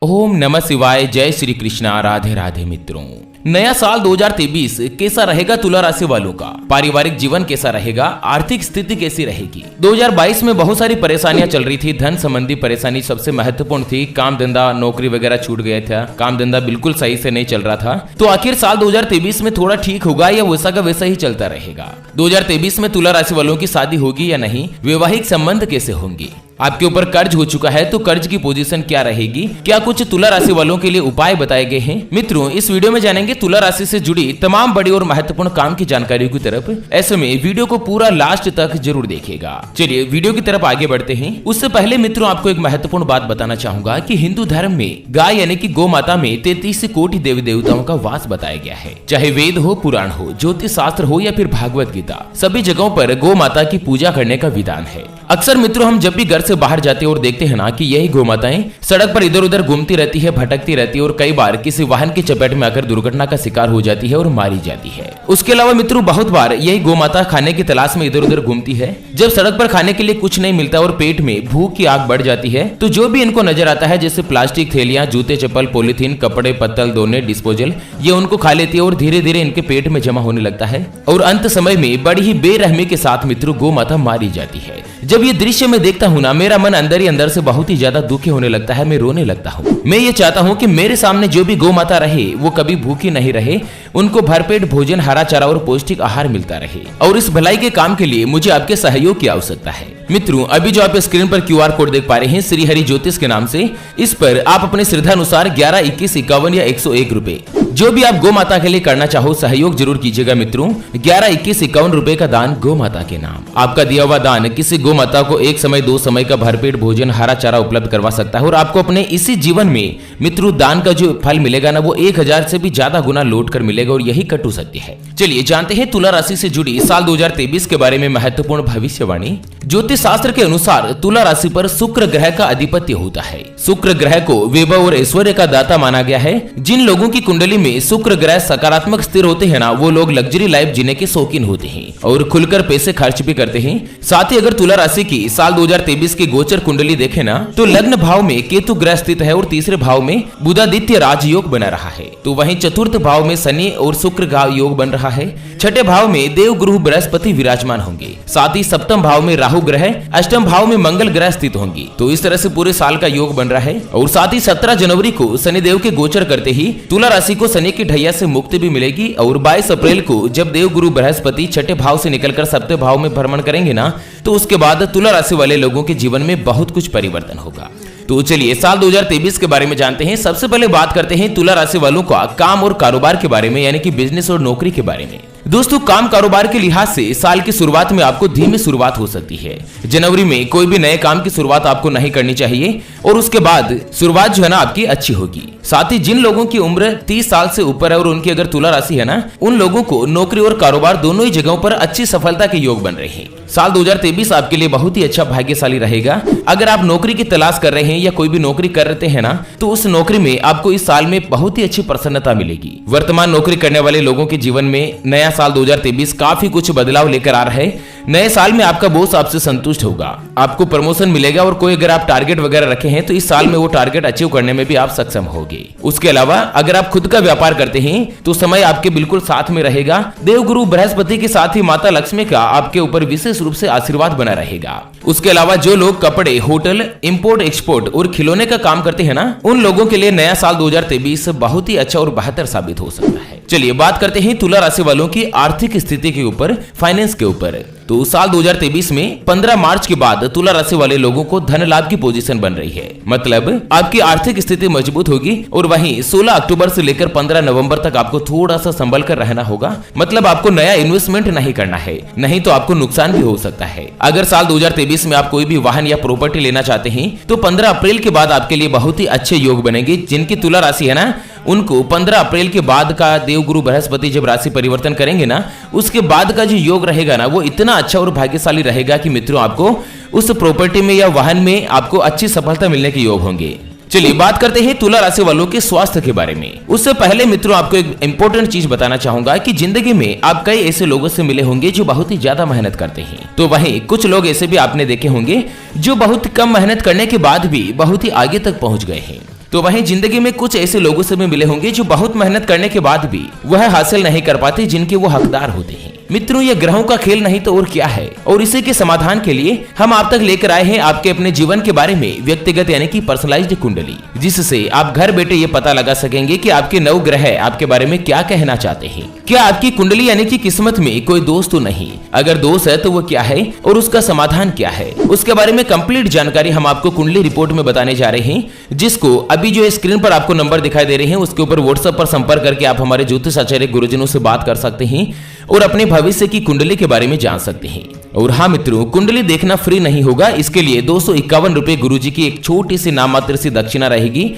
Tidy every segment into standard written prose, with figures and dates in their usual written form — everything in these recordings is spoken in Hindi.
ओम नमः शिवाय। जय श्री कृष्णा। राधे राधे मित्रों। नया साल 2023 कैसा रहेगा तुला राशि वालों का? पारिवारिक जीवन कैसा रहेगा? आर्थिक स्थिति कैसी रहेगी? 2022 में बहुत सारी परेशानियां चल रही थी। धन संबंधी परेशानी सबसे महत्वपूर्ण थी। काम धंधा नौकरी वगैरह छूट गया था। काम धंधा बिल्कुल सही से नहीं चल रहा था। तो आखिर साल 2023 में थोड़ा ठीक होगा या वैसा का वैसा ही चलता रहेगा? 2023 में तुला राशि वालों की शादी होगी या नहीं? वैवाहिक संबंध कैसे होंगे? आपके ऊपर कर्ज हो चुका है तो कर्ज की पोजीशन क्या रहेगी? क्या कुछ तुला राशि वालों के लिए उपाय बताए गए हैं? मित्रों, इस वीडियो में जानेंगे तुला राशि से जुड़ी तमाम बड़ी और महत्वपूर्ण काम की जानकारी की तरफ। ऐसे में वीडियो को पूरा लास्ट तक जरूर देखिएगा। चलिए वीडियो की तरफ आगे बढ़ते हैं। उससे पहले मित्रों, आपको एक महत्वपूर्ण बात बताना चाहूंगा कि हिंदू धर्म में गाय यानी कि गौ माता में 33 कोटि देवी देवताओं का वास बताया गया है। चाहे वेद हो, पुराण हो, ज्योतिष शास्त्र हो या फिर भागवत गीता, सभी जगहों पर गौ माता की पूजा करने का विधान है। अक्सर मित्रों, हम जब भी घर से बाहर जाते हैं और देखते हैं ना कि यही गौ माताएं सड़क पर इधर उधर घूमती रहती है, भटकती रहती है और कई बार किसी वाहन की चपेट में आकर दुर्घटना का शिकार हो जाती है और मारी जाती है। उसके अलावा मित्रों, बहुत बार यही गौ माता खाने की तलाश में इधर उधर घूमती है। जब सड़क पर खाने के लिए कुछ नहीं मिलता और पेट में भूख की आग बढ़ जाती है तो जो भी इनको नजर आता है, जैसे प्लास्टिक थैलियां, जूते चप्पल, पॉलिथीन, कपड़े, पत्तल, दोने, डिस्पोजल, ये उनको खा लेती है और धीरे धीरे इनके पेट में जमा होने लगता है और अंत समय में बड़ी ही बेरहमी के साथ मित्रों गौ माता मारी जाती है। जब ये दृश्य मैं देखता हूँ ना, मेरा मन अंदर ही अंदर से बहुत ही ज्यादा दुखी होने लगता है। मैं रोने लगता हूँ। मैं ये चाहता हूँ कि मेरे सामने जो भी गौ माता रहे वो कभी भूखी नहीं रहे, उनको भरपेट भोजन, हरा चारा और पौष्टिक आहार मिलता रहे। और इस भलाई के काम के लिए मुझे आपके सहयोग की आवश्यकता है। मित्रों, अभी जो आप स्क्रीन पर QR कोड देख पा रहे हैं श्री हरि ज्योतिष के नाम से, इस पर आप अपने श्रद्धा अनुसार 11, 21, 51 या 101 रुपए जो भी आप गौ माता के लिए करना चाहो सहयोग जरूर कीजिएगा। मित्रों, 11, 21, 51 रुपए का दान गौ माता के नाम। आपका दिया हुआ दान किसी गौ माता को 1 समय 2 समय का भरपेट भोजन, हरा चारा उपलब्ध करवा सकता है और आपको अपने इसी जीवन में मित्रों दान का जो फल मिलेगा ना, वो 1000 से भी ज्यादा गुना लौट कर मिलेगा और यही कटु सत्य है। चलिए जानते हैं तुला राशि से जुड़ी साल 2023 के बारे में महत्वपूर्ण भविष्यवाणी। ज्योतिष शास्त्र के अनुसार तुला राशि पर शुक्र ग्रह का अधिपत्य होता है। शुक्र ग्रह को वैभव और ऐश्वर्य का दाता माना गया है। जिन लोगों की कुंडली में शुक्र ग्रह सकारात्मक स्थिर होते हैं ना, वो लोग लग्जरी लाइफ जीने के शौकीन होते हैं और खुलकर पैसे खर्च भी करते हैं। साथ ही अगर तुला राशि की साल 2023 की गोचर कुंडली देखे ना, तो लग्न भाव में केतु ग्रह स्थित है और तीसरे भाव में बुधादित्य राजयोग बना रहा है। तो वहीं चतुर्थ भाव में शनि और शुक्र का योग बन रहा है। छठे भाव में देव गुरु बृहस्पति विराजमान होंगे। साथ ही सप्तम भाव में राहु ग्रह, अष्टम भाव में मंगल ग्रह स्थित होंगे। तो इस तरह से पूरे साल का योग बन रहा है। और साथ ही 17 जनवरी को शनिदेव के गोचर करते ही तुला राशि को शनि की ढैया से मुक्ति भी मिलेगी। और 22 अप्रैल को जब देव गुरु बृहस्पति छठे भाव से निकलकर सप्तम भाव में भ्रमण करेंगे ना, तो उसके बाद तुला राशि वाले लोगों के जीवन में बहुत कुछ परिवर्तन होगा। तो चलिए साल 2023 के बारे में जानते हैं। सबसे पहले बात करते हैं तुला राशि वालों का काम और कारोबार के बारे में, यानी कि बिजनेस और नौकरी के बारे में। दोस्तों, काम कारोबार के लिहाज से साल की शुरुआत में आपको धीमी शुरुआत हो सकती है। जनवरी में कोई भी नए काम की शुरुआत आपको नहीं करनी चाहिए और उसके बाद शुरुआत जो है ना आपकी अच्छी होगी। साथ ही जिन लोगों की उम्र 30 साल से ऊपर है और उनकी अगर तुला राशि है ना, उन लोगों को नौकरी और कारोबार दोनों ही जगहों पर अच्छी सफलता के योग बन रहे हैं। साल 2023 आपके लिए बहुत ही अच्छा भाग्यशाली रहेगा। अगर आप नौकरी की तलाश कर रहे हैं या कोई भी नौकरी कर रहे हैं ना, तो उस नौकरी में आपको इस साल में बहुत ही अच्छी प्रसन्नता मिलेगी। वर्तमान नौकरी करने वाले लोगों के जीवन में नया साल 2023 काफी कुछ बदलाव लेकर आ रहा है। नए साल में आपका बॉस आपसे संतुष्ट होगा, आपको प्रमोशन मिलेगा और कोई अगर आप टारगेट वगैरह रखे हैं तो इस साल में वो टारगेट अचीव करने में भी आप सक्षम होंगे। उसके अलावा अगर आप खुद का व्यापार करते हैं तो समय आपके बिल्कुल साथ में रहेगा। देव गुरु बृहस्पति के साथ ही माता लक्ष्मी का आपके ऊपर विशेष रूप से आशीर्वाद बना रहेगा। उसके अलावा जो लोग कपड़े, होटल, इंपोर्ट एक्सपोर्ट और खिलौने का काम करते हैं ना, उन लोगों के लिए नया साल 2023 बहुत ही अच्छा और बेहतर साबित हो सकता है। चलिए बात करते हैं तुला राशि वालों की आर्थिक स्थिति के ऊपर, फाइनेंस के ऊपर। तो साल 2023 में 15 मार्च के बाद तुला राशि वाले लोगों को धन लाभ की पोजीशन बन रही है। मतलब आपकी आर्थिक स्थिति मजबूत होगी। और वहीं 16 अक्टूबर से लेकर 15 नवंबर तक आपको थोड़ा सा संभल कर रहना होगा। मतलब आपको नया इन्वेस्टमेंट नहीं करना है, नहीं तो आपको नुकसान भी हो सकता है। अगर साल 2023 में आप कोई भी वाहन या प्रॉपर्टी लेना चाहते हैं तो 15 अप्रैल के बाद आपके लिए बहुत ही अच्छे योग बनेंगे। जिनकी तुला राशि है ना, उनको 15 अप्रैल के बाद का देव गुरु बृहस्पति जब राशि परिवर्तन करेंगे ना, उसके बाद का जो योग रहेगा ना, वो इतना अच्छा और भाग्यशाली रहेगा कि मित्रों आपको उस प्रॉपर्टी में या वाहन में आपको अच्छी सफलता मिलने के योग होंगे। चलिए बात करते हैं तुला राशि वालों के स्वास्थ्य के बारे में। उससे पहले मित्रों आपको एक इंपॉर्टेंट चीज बताना चाहूंगा कि जिंदगी में आप कई ऐसे लोगों से मिले होंगे जो बहुत ही ज्यादा मेहनत करते हैं। तो वहीं कुछ लोग ऐसे भी आपने देखे होंगे जो बहुत कम मेहनत करने के बाद भी बहुत ही आगे तक पहुंच गए हैं। तो वहीं जिंदगी में कुछ ऐसे लोगों से भी मिले होंगे जो बहुत मेहनत करने के बाद भी वह हासिल नहीं कर पाते जिनके वो हकदार होते हैं। मित्रों, ये ग्रहों का खेल नहीं तो और क्या है, और इसी के समाधान के लिए हम आप तक लेकर आए हैं आपके अपने जीवन के बारे में व्यक्तिगत यानी कि पर्सनलाइज्ड कुंडली, जिससे आप घर बैठे ये पता लगा सकेंगे कि आपके 9 ग्रह आपके बारे में क्या कहना चाहते हैं। क्या आपकी कुंडली यानी कि किस्मत में कोई दोष तो नहीं, अगर दोष है तो वो क्या है और उसका समाधान क्या है, उसके बारे में कंप्लीट जानकारी हम आपको कुंडली रिपोर्ट में बताने जा रहे हैं, जिसको अभी जो स्क्रीन पर आपको नंबर दिखाई दे रहे हैं उसके ऊपर व्हाट्सएप पर संपर्क करके आप हमारे ज्योतिष आचार्य गुरुजनों से बात कर सकते हैं और अपने भविष्य की कुंडली के बारे में जान सकते हैं। और हाँ मित्रों, कुंडली देखना फ्री नहीं होगा, इसके लिए 251 रुपए गुरुजी की एक छोटी सी नाम मात्र सी दक्षिणा रहेगी,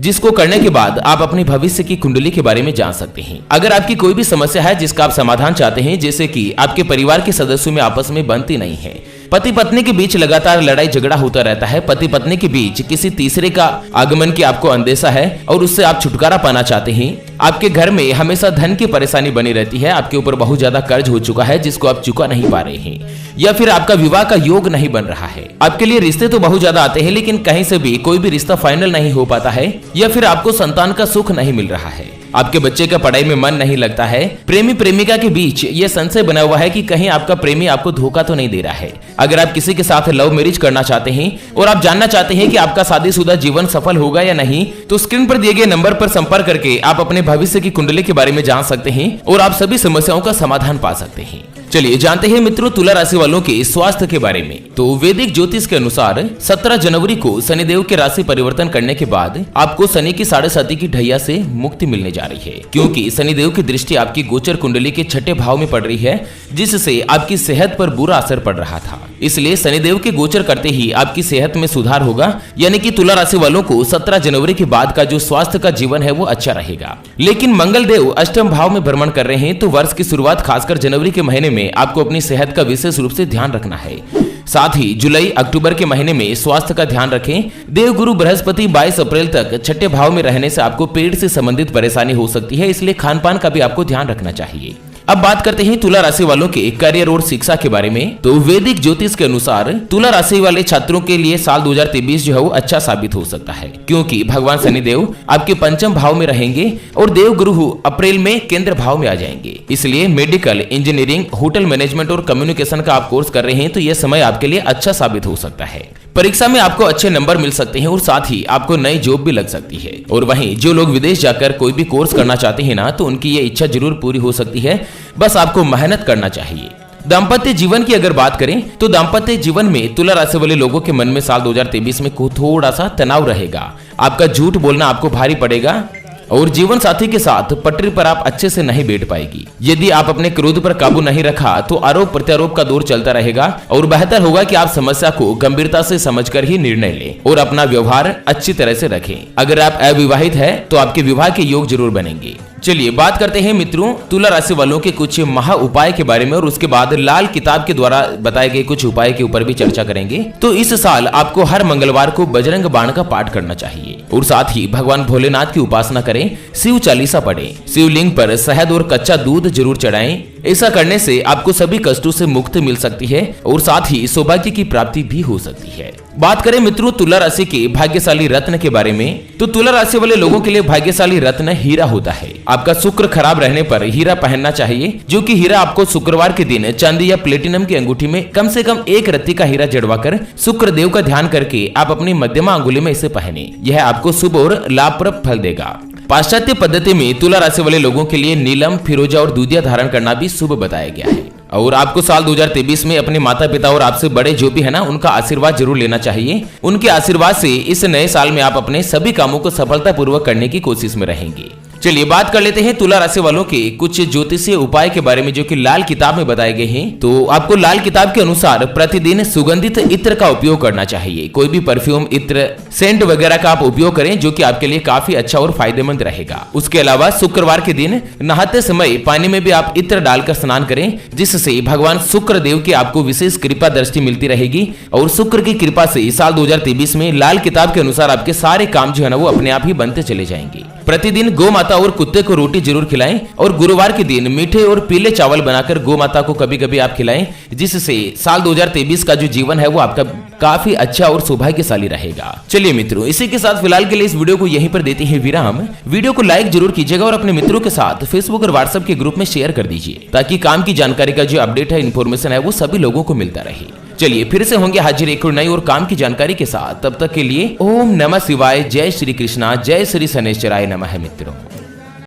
जिसको करने के बाद आप अपने भविष्य की कुंडली के बारे में जान सकते हैं। अगर आपकी कोई भी समस्या है जिसका आप समाधान चाहते हैं, जैसे कि आपके परिवार के सदस्यों में आपस में बनती नहीं है, पति पत्नी के बीच लगातार लड़ाई झगड़ा होता रहता है, पति पत्नी के बीच किसी तीसरे का आगमन की आपको अंदेशा है और उससे आप छुटकारा पाना चाहते हैं, आपके घर में हमेशा धन की परेशानी बनी रहती है, आपके ऊपर बहुत ज्यादा कर्ज हो चुका है जिसको आप चुका नहीं पा रहे हैं, या फिर आपका विवाह का योग नहीं बन रहा है, आपके लिए रिश्ते तो बहुत ज्यादा आते हैं लेकिन कहीं से भी कोई भी रिश्ता फाइनल नहीं हो पाता है, या फिर आपको संतान का सुख नहीं मिल रहा है, आपके बच्चे का पढ़ाई में मन नहीं लगता है, प्रेमी प्रेमिका के बीच ये संशय बना हुआ है कि कहीं आपका प्रेमी आपको धोखा तो नहीं दे रहा है। अगर आप किसी के साथ लव मैरिज करना चाहते हैं और आप जानना चाहते हैं कि आपका शादीशुदा जीवन सफल होगा या नहीं, तो स्क्रीन पर दिए गए नंबर पर संपर्क करके आप अपने भविष्य की कुंडली के बारे में जान सकते हैं और आप सभी समस्याओं का समाधान पा सकते हैं। चलिए जानते हैं मित्रों तुला राशि वालों के स्वास्थ्य के बारे में। तो वैदिक ज्योतिष के अनुसार 17 जनवरी को शनिदेव के राशि परिवर्तन करने के बाद आपको शनि की 7.5 की ढैया से मुक्ति मिलने जा रही है, क्योंकि शनिदेव की दृष्टि आपकी गोचर कुंडली के 6ठे भाव में पड़ रही है, जिससे आपकी सेहत पर बुरा असर पड़ रहा था। इसलिए शनिदेव के गोचर करते ही आपकी सेहत में सुधार होगा, यानी कि तुला राशि वालों को 17 जनवरी के बाद का जो स्वास्थ्य का जीवन है वो अच्छा रहेगा। लेकिन मंगल देव अष्टम भाव में भ्रमण कर रहे हैं, तो वर्ष की शुरुआत खासकर जनवरी के महीने में आपको अपनी सेहत का विशेष रूप से ध्यान रखना है। साथ ही जुलाई अक्टूबर के महीने में स्वास्थ्य का ध्यान रखें। देव गुरु बृहस्पति 22 अप्रैल तक 6ठे भाव में रहने से आपको पेट से संबंधित परेशानी हो सकती है, इसलिए खान पान का भी आपको ध्यान रखना चाहिए। अब बात करते हैं तुला राशि वालों के करियर और शिक्षा के बारे में। तो वैदिक ज्योतिष के अनुसार तुला राशि वाले छात्रों के लिए साल 2023 जो है वो अच्छा साबित हो सकता है, क्योंकि भगवान शनिदेव आपके पंचम भाव में रहेंगे और देव गुरु अप्रैल में केंद्र भाव में आ जाएंगे। इसलिए मेडिकल, इंजीनियरिंग, होटल मैनेजमेंट और कम्युनिकेशन का आप कोर्स कर रहे हैं तो यह समय आपके लिए अच्छा साबित हो सकता है। परीक्षा में आपको अच्छे नंबर मिल सकते हैं और साथ ही आपको नई जॉब भी लग सकती है। और वहीं जो लोग विदेश जाकर कोई भी कोर्स करना चाहते हैं ना, तो उनकी ये इच्छा जरूर पूरी हो सकती है, बस आपको मेहनत करना चाहिए। दाम्पत्य जीवन की अगर बात करें तो दाम्पत्य जीवन में तुला राशि वाले लोगों के मन में साल 2023 में थोड़ा सा तनाव रहेगा। आपका झूठ बोलना आपको भारी पड़ेगा और जीवन साथी के साथ पटरी पर आप अच्छे से नहीं बैठ पाएगी। यदि आप अपने क्रोध पर काबू नहीं रखा तो आरोप प्रत्यारोप का दौर चलता रहेगा और बेहतर होगा कि आप समस्या को गंभीरता से समझकर ही निर्णय लें और अपना व्यवहार अच्छी तरह से रखें। अगर आप अविवाहित हैं तो आपके विवाह के योग जरूर बनेंगे। चलिए बात करते हैं मित्रों तुला राशि वालों के कुछ महा उपाय के बारे में और उसके बाद लाल किताब के द्वारा बताए गए कुछ उपाय के ऊपर भी चर्चा करेंगे। तो इस साल आपको हर मंगलवार को बजरंग बाण का पाठ करना चाहिए और साथ ही भगवान भोलेनाथ की उपासना करें, शिव चालीसा पढ़ें, शिवलिंग पर शहद और कच्चा दूध जरूर चढ़ाएं। ऐसा करने से आपको सभी कष्टों से मुक्ति मिल सकती है और साथ ही सौभाग्य की प्राप्ति भी हो सकती है। बात करें मित्रों तुला राशि के भाग्यशाली रत्न के बारे में, तो तुला राशि वाले लोगों के लिए भाग्यशाली रत्न हीरा होता है। आपका शुक्र खराब रहने पर हीरा पहनना चाहिए, जो कि हीरा आपको शुक्रवार के दिन चांदी या प्लेटिनम की अंगूठी में कम से कम 1 रत्ती का हीरा जड़वाकर शुक्र देव का ध्यान करके आप अपनी मध्यमा अंगुली में इसे पहने। यह आपको शुभ और लाभप्रद फल देगा। पाश्चात्य पद्धति में तुला राशि वाले लोगों के लिए नीलम, फिरोजा और दूधिया धारण करना भी शुभ बताया गया है। और आपको साल 2023 में अपने माता पिता और आपसे बड़े जो भी है ना, उनका आशीर्वाद जरूर लेना चाहिए। उनके आशीर्वाद से इस नए साल में आप अपने सभी कामों को सफलतापूर्वक करने की कोशिश में रहेंगे। चलिए बात कर लेते हैं तुला राशि वालों के कुछ ज्योतिषीय उपाय के बारे में, जो कि लाल किताब में बताए गए हैं। तो आपको लाल किताब के अनुसार प्रतिदिन सुगंधित इत्र का उपयोग करना चाहिए। कोई भी परफ्यूम, इत्र, सेंट वगैरह का आप उपयोग करें, जो कि आपके लिए काफी अच्छा और फायदेमंद रहेगा। उसके अलावा शुक्रवार के दिन नहाते समय पानी में भी आप इत्र डालकर स्नान करें, जिससे भगवान शुक्र देव की आपको विशेष कृपा दृष्टि मिलती रहेगी और शुक्र की कृपा से साल 2023 में लाल किताब के अनुसार आपके सारे काम जो है ना वो अपने आप ही बनते चले जाएंगे। प्रतिदिन गौ माता और कुत्ते को रोटी जरूर खिलाएं और गुरुवार के दिन मीठे और पीले चावल बनाकर गौ माता को कभी कभी आप खिलाएं, जिससे साल 2023 का जो जीवन है वो आपका काफी अच्छा और सौभाग्यशाली रहेगा। चलिए मित्रों, इसी के साथ फिलहाल के लिए इस वीडियो को यहीं पर देते हैं विराम। वीडियो को लाइक जरूर कीजिएगा और अपने मित्रों के साथ फेसबुक और व्हाट्सएप के ग्रुप में शेयर कर दीजिए, ताकि काम की जानकारी का जो अपडेट है, इन्फॉर्मेशन है, वो सभी लोगों को मिलता रहे। चलिए फिर से होंगे हाजिर एक और नई और काम की जानकारी के साथ। तब तक के लिए ओम नमः शिवाय, जय श्री कृष्णा, जय श्री शनैश्चराय नमः मित्रों।